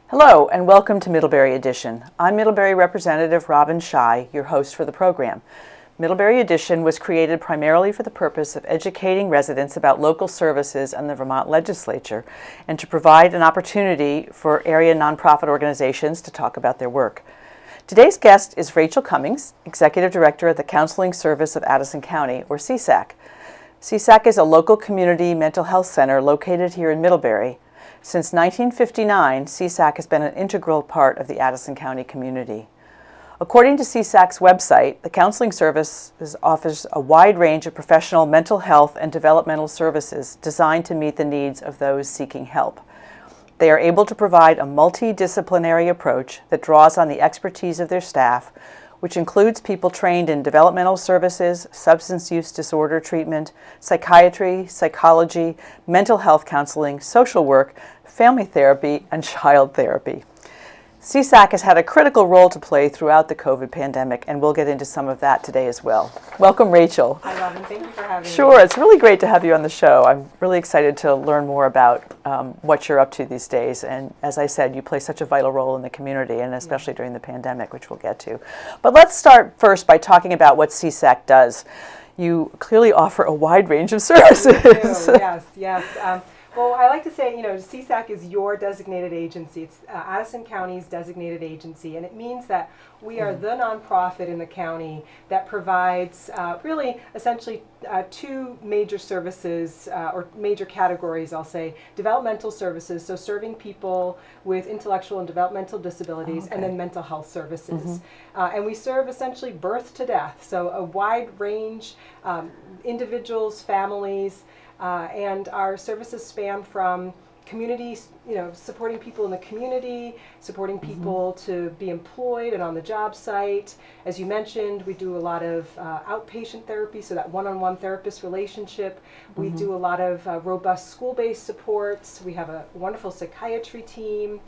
Hello and welcome to Middlebury Edition. I'm Middlebury Representative Robin Scheu, your host for the program. Middlebury Edition was created primarily for the purpose of educating residents about local services and the Vermont legislature, and to provide an opportunity for area nonprofit organizations to talk about their work. Today's guest is Rachel Cummings, Executive Director at the Counseling Service of Addison County, or Csac. Csac is a local community mental health center located here in Middlebury. Since 1959, Csac has been an integral part of the Addison County community. According to Csac's website, the counseling service offers a wide range of professional mental health and developmental services designed to meet the needs of those seeking help. They are able to provide a multidisciplinary approach that draws on the expertise of their staff, which includes people trained in developmental services, substance use disorder treatment, psychiatry, psychology, mental health counseling, social work, family therapy, and child therapy. Csac has had a critical role to play throughout the COVID pandemic, and we'll get into some of that today as well. Welcome, Rachel. Hi, Robin. Thank you for having me. Sure, it's really great to have you on the show. I'm really excited to learn more about what you're up to these days. And as I said, you play such a vital role in the community, and especially during the pandemic, which we'll get to. But let's start first by talking about what Csac does. You clearly offer a wide range of services. Yes. Well, I like to say, Csac is your designated agency. It's Addison County's designated agency, and it means that we are the nonprofit in the county that provides essentially two major services, or major categories, I'll say. Developmental services, so serving people with intellectual and developmental disabilities, and then mental health services. And we serve essentially birth to death, so a wide range, individuals, families, and our services span from communities, supporting people in the community, supporting people to be employed and on the job site. As you mentioned, we do a lot of outpatient therapy, so that one-on-one therapist relationship. We do a lot of robust school-based supports. We have a wonderful psychiatry team.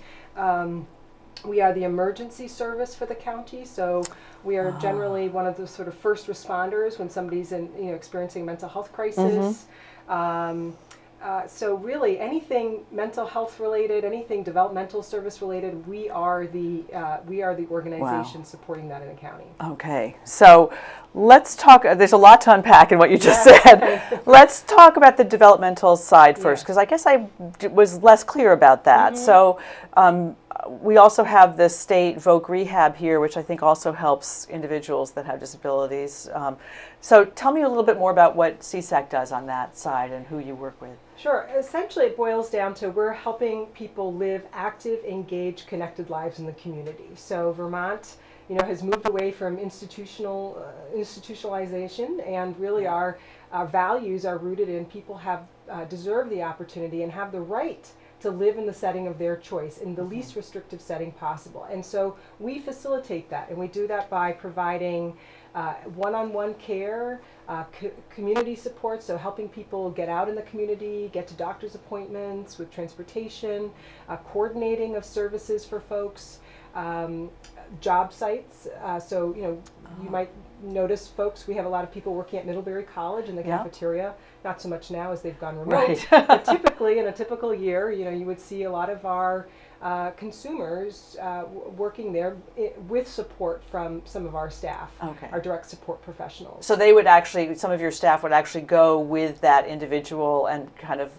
We are the emergency service for the county, so we are generally one of the sort of first responders when somebody's experiencing a mental health crisis. So really, anything mental health related, anything developmental service related, we are the organization supporting that in the county. Okay, so let's talk. There's a lot to unpack in what you just said. Let's talk about the developmental side first, because I guess I was less clear about that. So we also have the state Voc Rehab here, which I think also helps individuals that have disabilities. So tell me a little bit more about what Csac does on that side and who you work with. Sure. Essentially, it boils down to we're helping people live active, engaged, connected lives in the community. So Vermont, has moved away from institutionalization, and really our values are rooted in people deserve the opportunity and have the right to live in the setting of their choice in the least restrictive setting possible. And so we facilitate that, and we do that by providing one-on-one care, community support, so helping people get out in the community, get to doctor's appointments with transportation, coordinating of services for folks, job sites. You might notice, folks, we have a lot of people working at Middlebury College in the cafeteria. Not so much now as they've gone remote. Right. But typically, in a typical year, you would see a lot of our consumers working there with support from some of our staff, our direct support professionals. So they would actually, some of your staff would actually go with that individual and kind of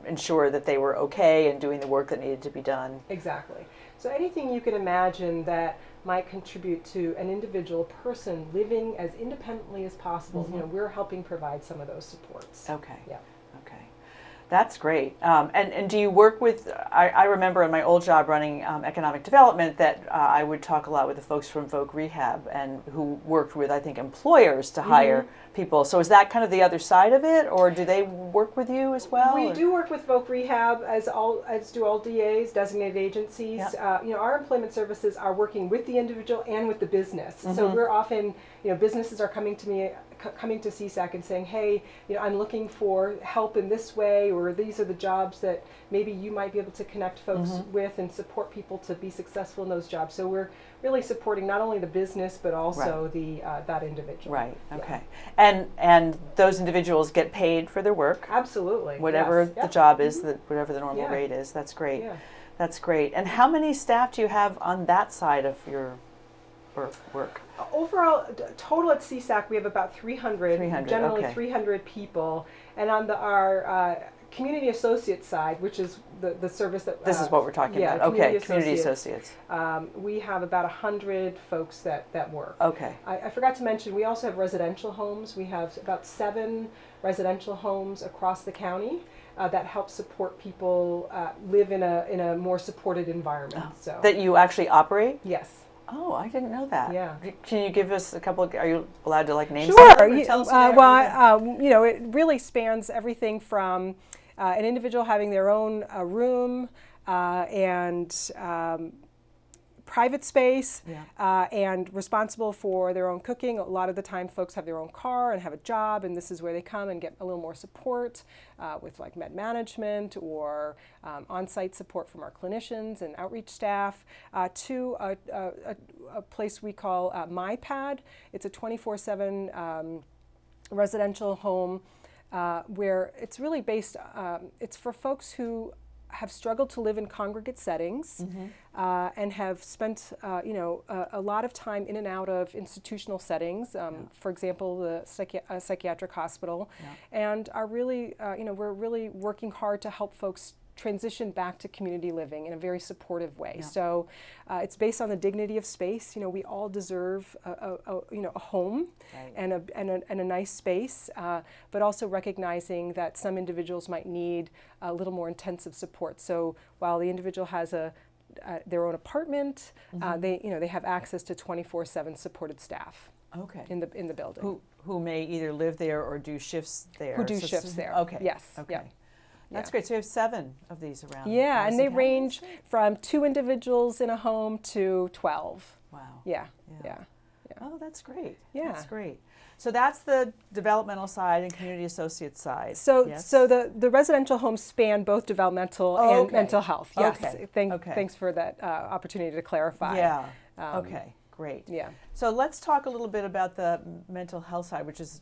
ensure that they were okay and doing the work that needed to be done. Exactly. So anything you can imagine that might contribute to an individual person living as independently as possible, we're helping provide some of those supports. Okay. Yeah. Okay. That's great. And do you work with, I remember in my old job running economic development that I would talk a lot with the folks from Voc Rehab and who worked with, I think, employers to hire people. So is that kind of the other side of it, or do they work with you as well? We do work with Voc Rehab, as do all DAs, designated agencies. Our employment services are working with the individual and with the business. So we're often, businesses are coming to Csac and saying, hey, I'm looking for help in this way, or these are the jobs that maybe you might be able to connect folks with and support people to be successful in those jobs. So we're really supporting not only the business but also that individual. Right. Okay. And those individuals get paid for their work. Absolutely. Whatever the job is, whatever the normal rate is. That's great. Yeah. That's great. And how many staff do you have on that side of your work? Overall, total at Csac, we have about 300, 300, generally okay. 300 people. And on our community associate side, which is the service that... This is what we're talking about. Okay, community associates. We have about 100 folks that work. Okay. I forgot to mention, we also have residential homes. We have about 7 residential homes across the county that help support people live in a more supported environment. So that you actually operate? Yes. Oh, I didn't know that. Yeah. Can you give us a couple are you allowed to name Sure. some of them or tell us It really spans everything from an individual having their own room and private space and responsible for their own cooking. A lot of the time folks have their own car and have a job, and this is where they come and get a little more support with like med management or on-site support from our clinicians and outreach staff, to a place we call MyPad. It's a 24/7 residential home where it's really based, it's for folks who have struggled to live in congregate settings and have spent a lot of time in and out of institutional settings, for example, the psychiatric hospital, and are really, we're really working hard to help folks transition back to community living in a very supportive way. So it's based on the dignity of space. We all deserve a home and a nice space, but also recognizing that some individuals might need a little more intensive support. So while the individual has their own apartment, they have access to 24/7 supported staff. Okay. In the building. Who may either live there or do shifts there. Who do shifts there. Okay. Yes. Okay. Yeah. That's great. So you have 7 of these around. Yeah, and they Addison range from 2 individuals in a home to 12. Wow. Yeah. Oh, that's great. Yeah. That's great. So that's the developmental side and community associate side. So, yes? so the residential homes span both developmental and mental health. Yes. Okay. Thanks for that opportunity to clarify. Yeah. Okay. Great. Yeah. So let's talk a little bit about the mental health side, which is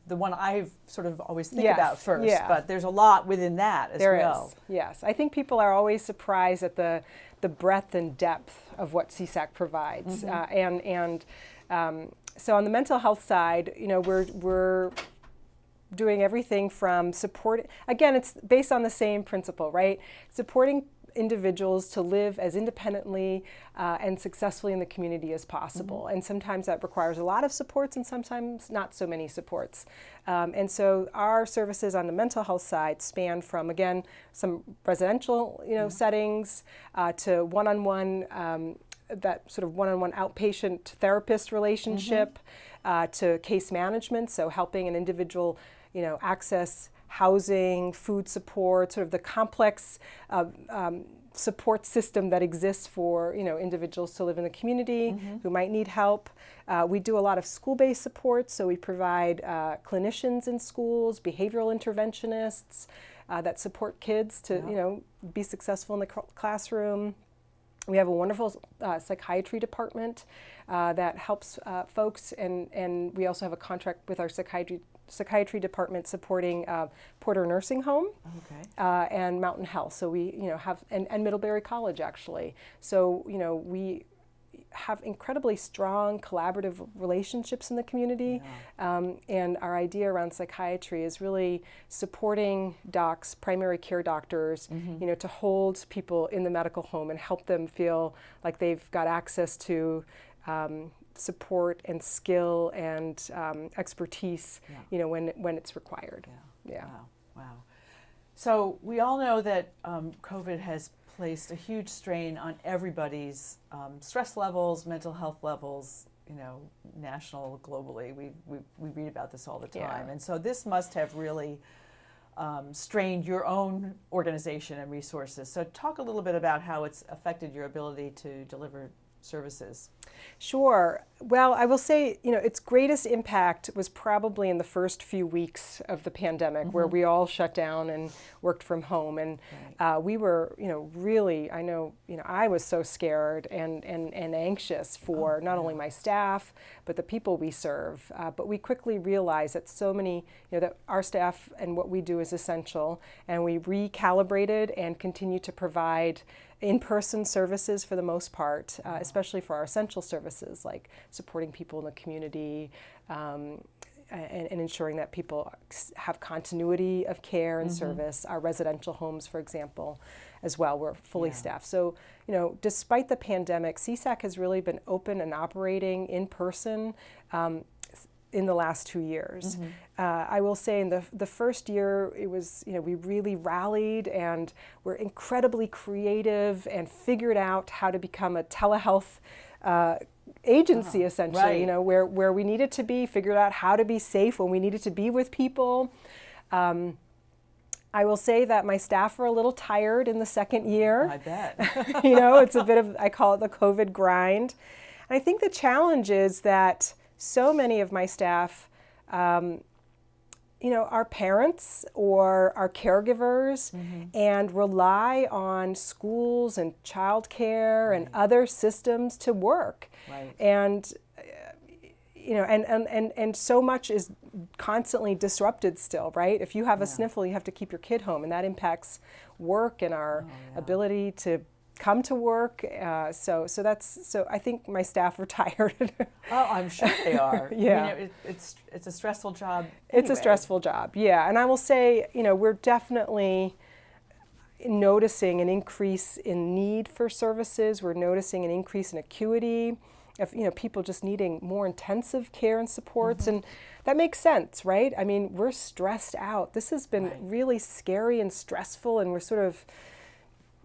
the one I've sort of always think about first. Yeah. But there's a lot within that as well. There is. Yes. I think people are always surprised at the breadth and depth of what Csac provides, so on the mental health side, we're doing everything from support. Again, it's based on the same principle, right? Supporting individuals to live as independently and successfully in the community as possible. And sometimes that requires a lot of supports and sometimes not so many supports. And so our services on the mental health side span from, again, some residential settings to one-on-one, that sort of one-on-one outpatient therapist relationship, to case management, so helping an individual access housing, food support, sort of the complex support system that exists for individuals to live in the community who might need help. We do a lot of school-based support, so we provide clinicians in schools, behavioral interventionists that support kids to be successful in the classroom. We have a wonderful psychiatry department that helps folks, and we also have a contract with our psychiatry department supporting Porter Nursing Home and Mountain Health. So we have, and Middlebury College actually. So we have incredibly strong collaborative relationships in the community, and our idea around psychiatry is really supporting docs, primary care doctors, to hold people in the medical home and help them feel like they've got access to support and skill and expertise, when it's required. Yeah. Wow. So we all know that COVID has placed a huge strain on everybody's stress levels, mental health levels, national, globally. We read about this all the time. And so this must have really strained your own organization and resources. So talk a little bit about how it's affected your ability to deliver services. Sure. Well, I will say, its greatest impact was probably in the first few weeks of the pandemic, where we all shut down and worked from home. And we were, really, I was so scared and anxious for not only my staff, but the people we serve. But we quickly realized that so many, that our staff and what we do is essential. And we recalibrated and continue to provide in-person services for the most part, especially for our essential services like supporting people in the community, and ensuring that people have continuity of care and service. Our residential homes, for example, as well, we're fully staffed. So, despite the pandemic, Csac has really been open and operating in person in the last 2 years. I will say in the first year, it was, we really rallied and were incredibly creative and figured out how to become a telehealth agency, essentially, right. Where we needed to be, figured out how to be safe when we needed to be with people. I will say that my staff are a little tired in the second year. I bet. It's a bit of, I call it the COVID grind. And I think the challenge is that so many of my staff, are parents or are caregivers and rely on schools and childcare and other systems to work. Right. And and so much is constantly disrupted still, right? If you have a sniffle, you have to keep your kid home, and that impacts work and our ability to come to work. So I think my staff are tired. Oh, I'm sure they are. Yeah. It's a stressful job. It's a stressful job, yeah. And I will say, we're definitely noticing an increase in need for services. We're noticing an increase in acuity of, people just needing more intensive care and supports. And that makes sense, right? I mean, we're stressed out. This has been really scary and stressful, and we're sort of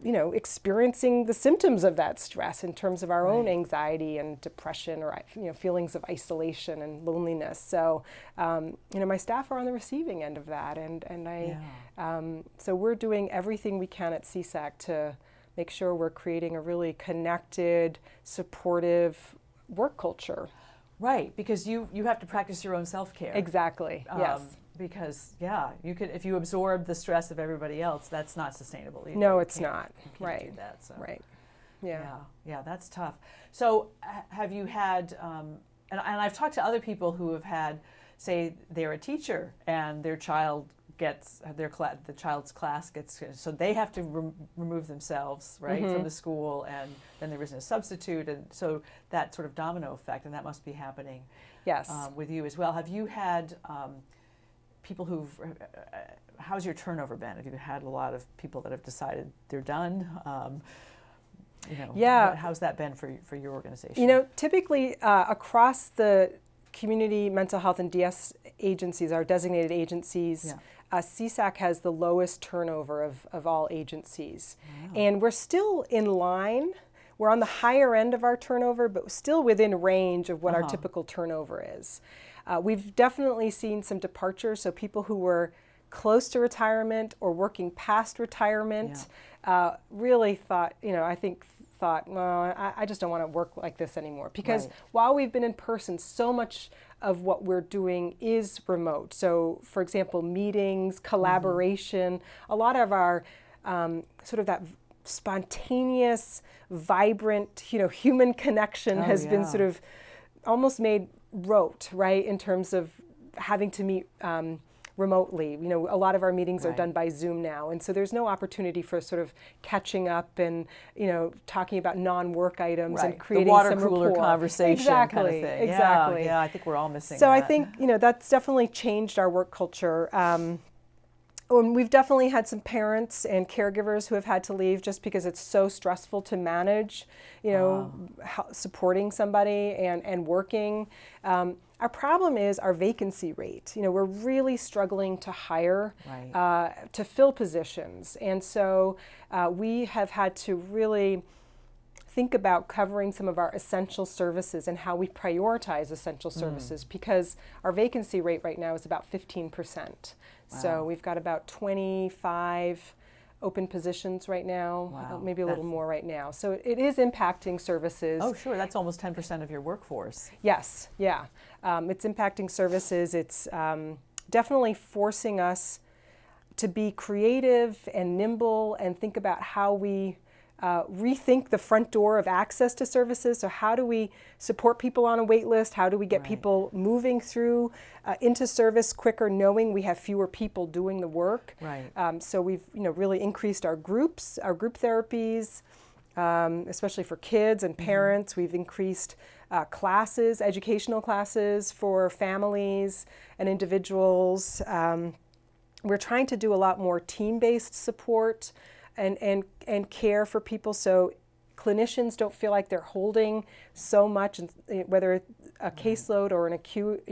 experiencing the symptoms of that stress in terms of our own anxiety and depression, or feelings of isolation and loneliness. So my staff are on the receiving end of that, so we're doing everything we can at Csac to make sure we're creating a really connected, supportive work culture. Right, because you have to practice your own self-care. Exactly. Yes. Because you could, if you absorb the stress of everybody else, that's not sustainable either. No, it's not. You can't do that. So. Right. Yeah. Yeah, that's tough. So have you had, and I've talked to other people who have had, say they're a teacher and their child gets, the child's class gets, so they have to remove themselves, right, from the school, and then there isn't a substitute, and so that sort of domino effect, and that must be happening with you as well. Have you had people how's your turnover been? Have you had a lot of people that have decided they're done? How's that been for your organization? Typically across the community mental health and DS agencies, our designated agencies, Csac has the lowest turnover of all agencies. Wow. And we're still in line. We're on the higher end of our turnover, but still within range of what our typical turnover is. We've definitely seen some departures, so people who were close to retirement or working past retirement really thought, well, I just don't want to work like this anymore. Because while we've been in person, so much of what we're doing is remote. So, for example, meetings, collaboration, a lot of our sort of that spontaneous, vibrant, human connection has been sort of almost made rote, right, in terms of having to meet remotely. A lot of our meetings are done by Zoom now, and so there's no opportunity for sort of catching up and talking about non-work items and creating the water some cooler rapport. conversation kind of thing. Exactly. Yeah, I think we're all missing so that. I think that's definitely changed our work culture. And we've definitely had some parents and caregivers who have had to leave just because it's so stressful to manage, supporting somebody and working. Our problem is our vacancy rate. We're really struggling to hire, to fill positions. And so we have had to really think about covering some of our essential services and how we prioritize essential services, because our vacancy rate right now is about 15%. So we've got about 25 open positions right now, maybe a little more right now. So it is impacting services. Oh, sure. That's almost 10% of your workforce. Yes, yeah. It's impacting services. It's definitely forcing us to be creative and nimble and think about how we rethink the front door of access to services. So how do we support people on a wait list? How do we get people moving through into service quicker, knowing we have fewer people doing the work? So we've really increased our groups, our group therapies, especially for kids and parents. We've increased classes, educational classes for families and individuals. We're trying to do a lot more team-based support and care for people, so clinicians don't feel like they're holding so much, whether a caseload or an acute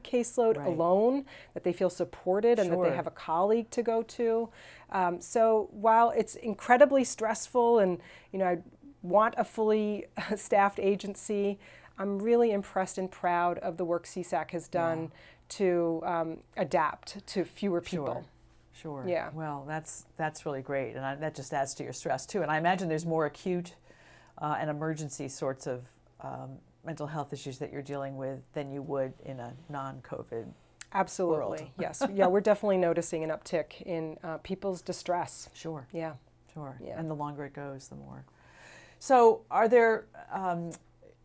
caseload alone, that they feel supported and that they have a colleague to go to. So while it's incredibly stressful, and I want a fully staffed agency, I'm really impressed and proud of the work Csac has done to adapt to fewer people. Sure. Yeah. Well, that's really great, and that just adds to your stress too. And I imagine there's more acute and emergency sorts of mental health issues that you're dealing with than you would in a non-COVID Absolutely. world. Yes. Yeah, we're definitely noticing an uptick in people's distress. Sure. Yeah. Sure. Yeah. And the longer it goes, the more. So, are there?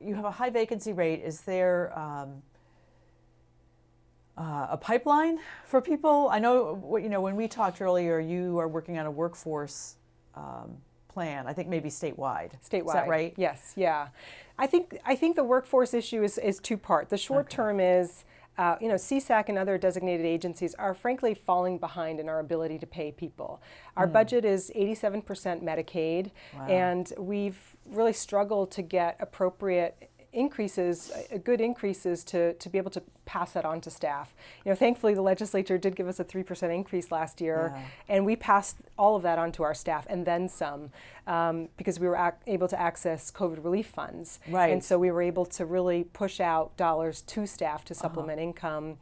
You have a high vacancy rate. Is there a pipeline for people? I know, when we talked earlier, you are working on a workforce plan. I think maybe statewide. Is that right? Yes. Yeah. I think the workforce issue is two-part. The short term is, Csac and other designated agencies are frankly falling behind in our ability to pay people. Our budget is 87% Medicaid, and we've really struggled to get appropriate increases, good increases to be able to pass that on to staff. Thankfully the legislature did give us a 3% increase last year, and we passed all of that on to our staff and then some, because we were able to access COVID relief funds. Right. And so we were able to really push out dollars to staff to supplement income,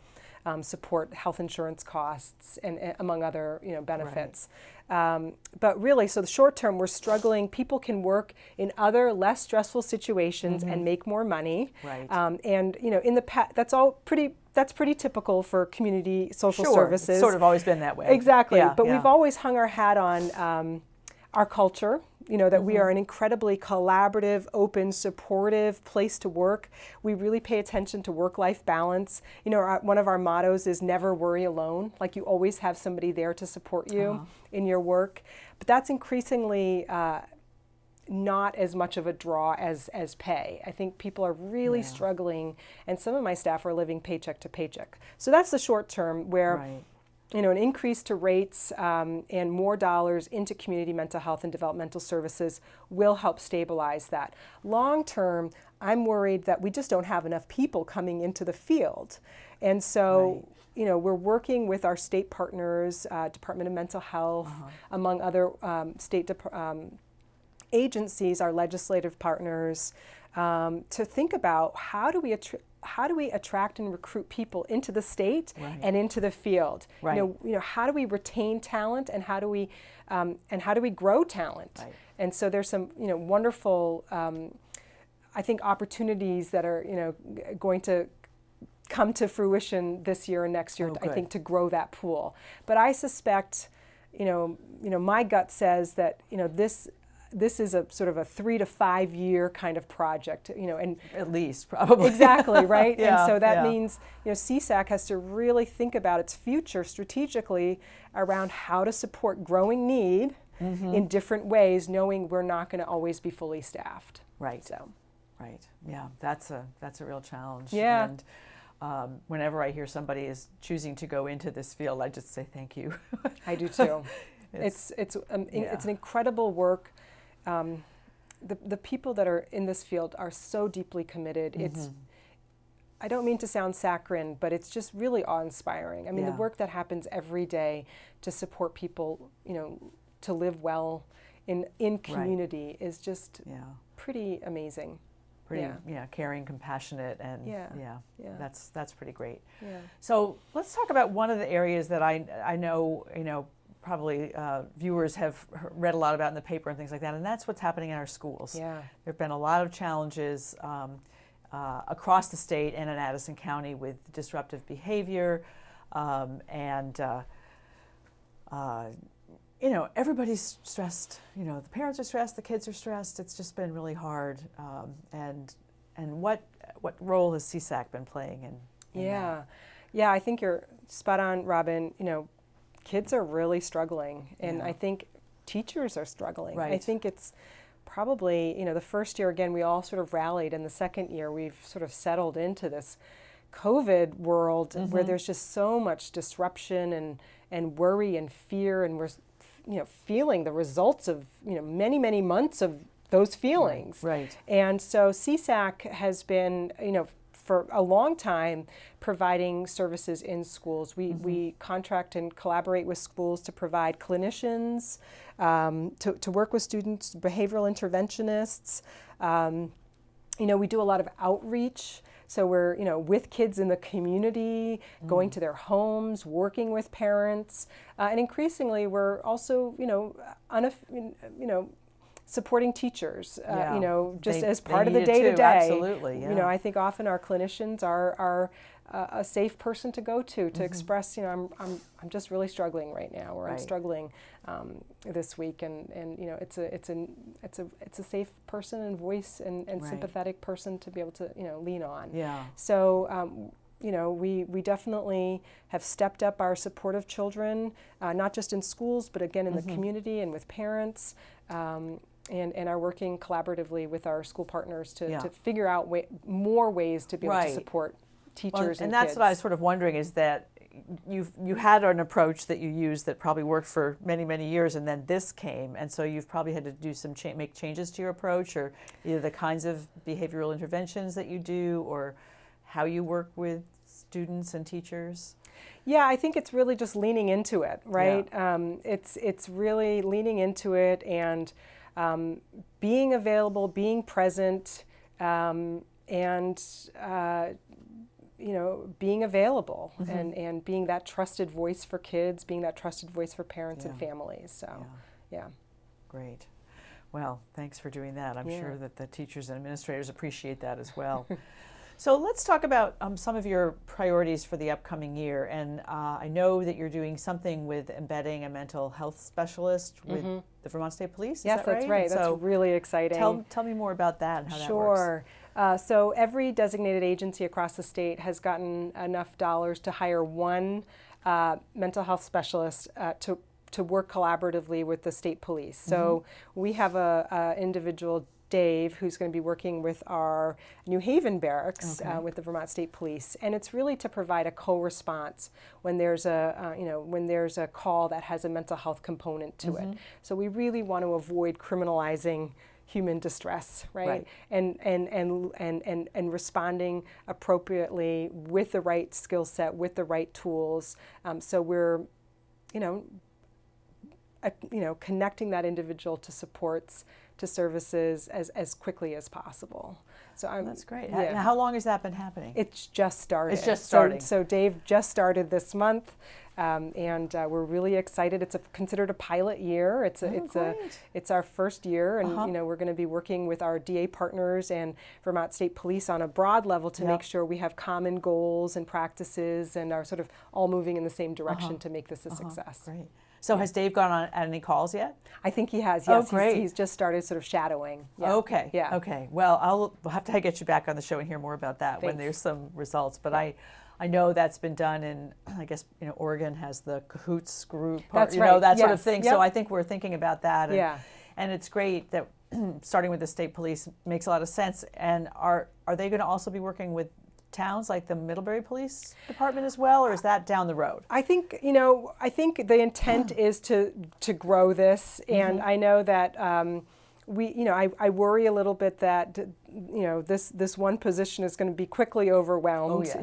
support health insurance costs, and among other benefits. But really, so the short term, we're struggling. People can work in other less stressful situations and make more money. Right. And in the past, that's pretty typical for community social services. It's sort of always been that way. Exactly. Yeah, but we've always hung our hat on our culture, that we are an incredibly collaborative, open, supportive place to work. We really pay attention to work-life balance. One of our mottos is never worry alone. Like, you always have somebody there to support you in your work. But that's increasingly not as much of a draw as pay. I think people are really struggling, and some of my staff are living paycheck to paycheck. So that's the short term, where an increase to rates and more dollars into community mental health and developmental services will help stabilize that. Long term, I'm worried that we just don't have enough people coming into the field. And so, we're working with our state partners, Department of Mental Health, among other state agencies, our legislative partners, to think about how do we attract and recruit people into the state and into the field? Right. How do we retain talent, and how do we grow talent? Right. And so there's some wonderful, I think, opportunities that are going to come to fruition this year and next year. I think, to grow that pool. But I suspect, my gut says that this is a sort of a 3 to 5 year kind of project, and at least probably. Exactly, right? Yeah, and so that means, Csac has to really think about its future strategically around how to support growing need in different ways, knowing we're not going to always be fully staffed. Right. So. Right. Yeah, that's a real challenge. Yeah. And whenever I hear somebody is choosing to go into this field, I just say thank you. I do too. It's an incredible work. The people that are in this field are so deeply committed. I don't mean to sound saccharine, but it's just really awe-inspiring. I mean, the work that happens every day to support people, to live well in community is just pretty amazing. Pretty caring, compassionate, and that's pretty great. Yeah. So let's talk about one of the areas that I know probably viewers have read a lot about in the paper and things like that, and that's what's happening in our schools. Yeah. There have been a lot of challenges across the state and in Addison County with disruptive behavior, and everybody's stressed. The parents are stressed, the kids are stressed. It's just been really hard. And what role has Csac been playing in that? Yeah, I think you're spot on, Robin. Kids are really struggling, and I think teachers are struggling. Right. I think it's probably, the first year, again, we all sort of rallied, and the second year we've sort of settled into this COVID world where there's just so much disruption and worry and fear, and we're feeling the results of many, many months of those feelings. Right. And so Csac has been, for a long time, providing services in schools. We contract and collaborate with schools to provide clinicians, to work with students, behavioral interventionists. We do a lot of outreach. So we're, with kids in the community, going to their homes, working with parents, and increasingly we're also, supporting teachers, just as part of the day-to-day. Absolutely, yeah. I think often our clinicians are a safe person to go to express, I'm just really struggling right now, or I'm struggling this week, and it's a safe person and voice and sympathetic person to be able to lean on. Yeah. So. We definitely have stepped up our support of children, not just in schools, but again in the community and with parents. And are working collaboratively with our school partners to figure out more ways to be able to support teachers and that's kids. what I was sort of wondering, is that you had an approach that you used that probably worked for many, many years, and then this came, and so you've probably had to do some make changes to your approach, or either the kinds of behavioral interventions that you do, or how you work with students and teachers. Yeah, I think it's really just leaning into it, right? Yeah. It's really leaning into it and being available, being present, and being available, and being that trusted voice for kids, being that trusted voice for parents and families. So, yeah. Great. Well, thanks for doing that. I'm sure that the teachers and administrators appreciate that as well. So let's talk about some of your priorities for the upcoming year. And I know that you're doing something with embedding a mental health specialist with the Vermont State Police. Yes, is that right? That's right. So that's really exciting. Tell me more about that and how that Sure. works. So every designated agency across the state has gotten enough dollars to hire one mental health specialist to work collaboratively with the state police. So we have a individual, Dave, who's going to be working with our New Haven barracks with the Vermont State Police, and it's really to provide a co-response when there's a call that has a mental health component to it. So we really want to avoid criminalizing human distress, right? And responding appropriately with the right skill set, with the right tools. So we're, connecting that individual to supports, to services as quickly as possible. So That's great. Yeah. Now, how long has that been happening? It's just started. It's just starting. So Dave just started this month, and we're really excited. It's considered a pilot year. It's our first year, and we're going to be working with our DA partners and Vermont State Police on a broad level to make sure we have common goals and practices, and are sort of all moving in the same direction to make this a success. Great. So has Dave gone on any calls yet? I think he has, yes. Oh, great. He's just started sort of shadowing. Yeah. Okay. Yeah. Okay. Well, we'll have to get you back on the show and hear more about that when there's some results. But I know that's been done in, I guess, Oregon has the Cahoots group. That's right. That sort of Yes. thing. Yep. So I think we're thinking about that. And, Yeah. and it's great that starting with the state police makes a lot of sense. And are they going to also be working with towns like the Middlebury Police Department as well, or is that down the road? I think the intent is to grow this, and I know that I worry a little bit that this one position is going to be quickly overwhelmed,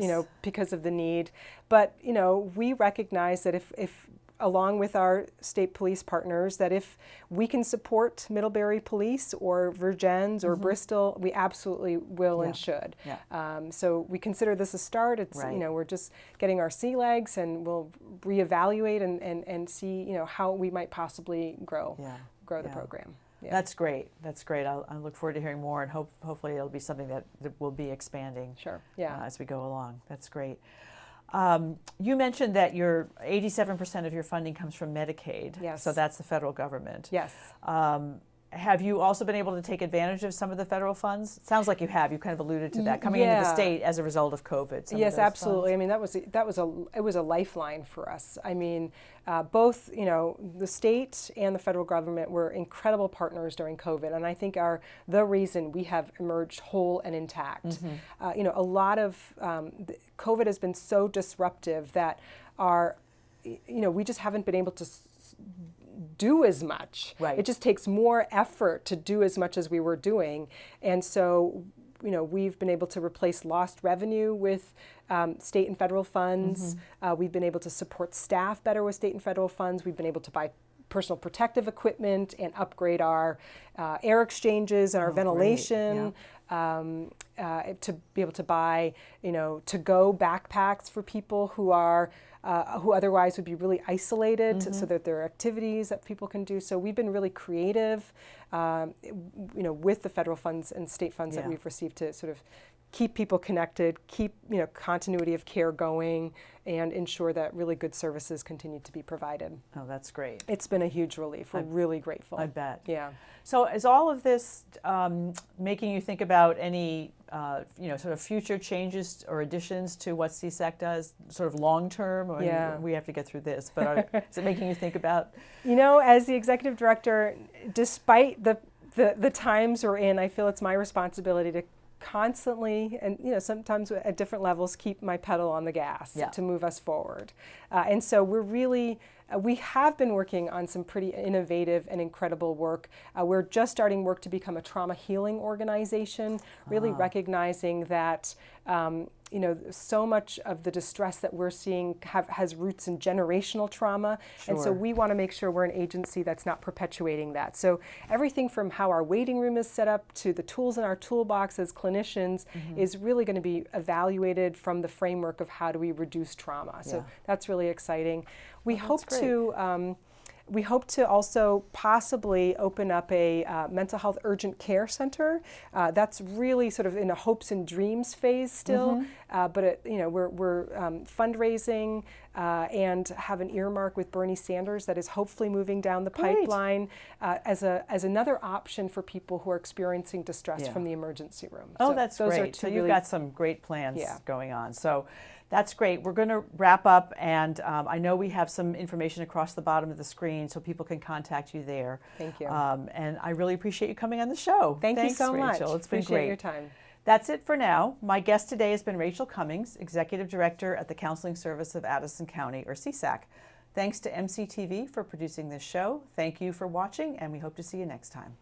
because of the need. But we recognize that if along with our state police partners, that if we can support Middlebury Police or Virgins or Bristol, we absolutely will and should. Yeah. So we consider this a start. It's we're just getting our sea legs, and we'll reevaluate and see how we might possibly grow the program. Yeah. That's great. That's great. I look forward to hearing more, and hopefully it'll be something that will be expanding. Sure. Yeah. As we go along. That's great. You mentioned that 87% of your funding comes from Medicaid. Yes. So that's the federal government. Yes. have you also been able to take advantage of some of the federal funds? It sounds like you have. You kind of alluded to that coming into the state as a result of COVID. Yes, absolutely. I mean, it was a lifeline for us. I mean, both the state and the federal government were incredible partners during COVID, and I think are the reason we have emerged whole and intact. Mm-hmm. A lot of COVID has been so disruptive that we just haven't been able to do as much. Right. It just takes more effort to do as much as we were doing. And so, we've been able to replace lost revenue with state and federal funds. Mm-hmm. We've been able to support staff better with state and federal funds. We've been able to buy personal protective equipment and upgrade our air exchanges and our ventilation. To be able to buy, to-go backpacks for people who are who otherwise would be really isolated, so that there are activities that people can do. So we've been really creative, with the federal funds and state funds that we've received to sort of keep people connected, keep continuity of care going, and ensure that really good services continue to be provided. Oh, that's great. It's been a huge relief. We're really grateful. I bet. Yeah. So is all of this making you think about any sort of future changes or additions to what Csac does, sort of long term? Or we have to get through this, but is it making you think about? As the executive director, despite the times we're in, I feel it's my responsibility to constantly and sometimes at different levels keep my pedal on the gas to move us forward. And so we have been working on some pretty innovative and incredible work. We're just starting work to become a trauma healing organization, really recognizing that so much of the distress that we're seeing has roots in generational trauma. Sure. And so we want to make sure we're an agency that's not perpetuating that. So everything from how our waiting room is set up to the tools in our toolbox as clinicians is really going to be evaluated from the framework of how do we reduce trauma. So that's really exciting. We hope to also possibly open up a mental health urgent care center. That's really sort of in a hopes and dreams phase still, but we're fundraising and have an earmark with Bernie Sanders that is hopefully moving down the pipeline as another option for people who are experiencing distress from the emergency room. Oh, so that's great. So you've got some great plans going on. So that's great. We're going to wrap up, and I know we have some information across the bottom of the screen so people can contact you there. Thank you. And I really appreciate you coming on the show. Thanks, you so Rachel. much. It's been Appreciate great. your time. That's it for now. My guest today has been Rachel Cummings, Executive Director at the Counseling Service of Addison County, or Csac. Thanks to MCTV for producing this show. Thank you for watching, and we hope to see you next time.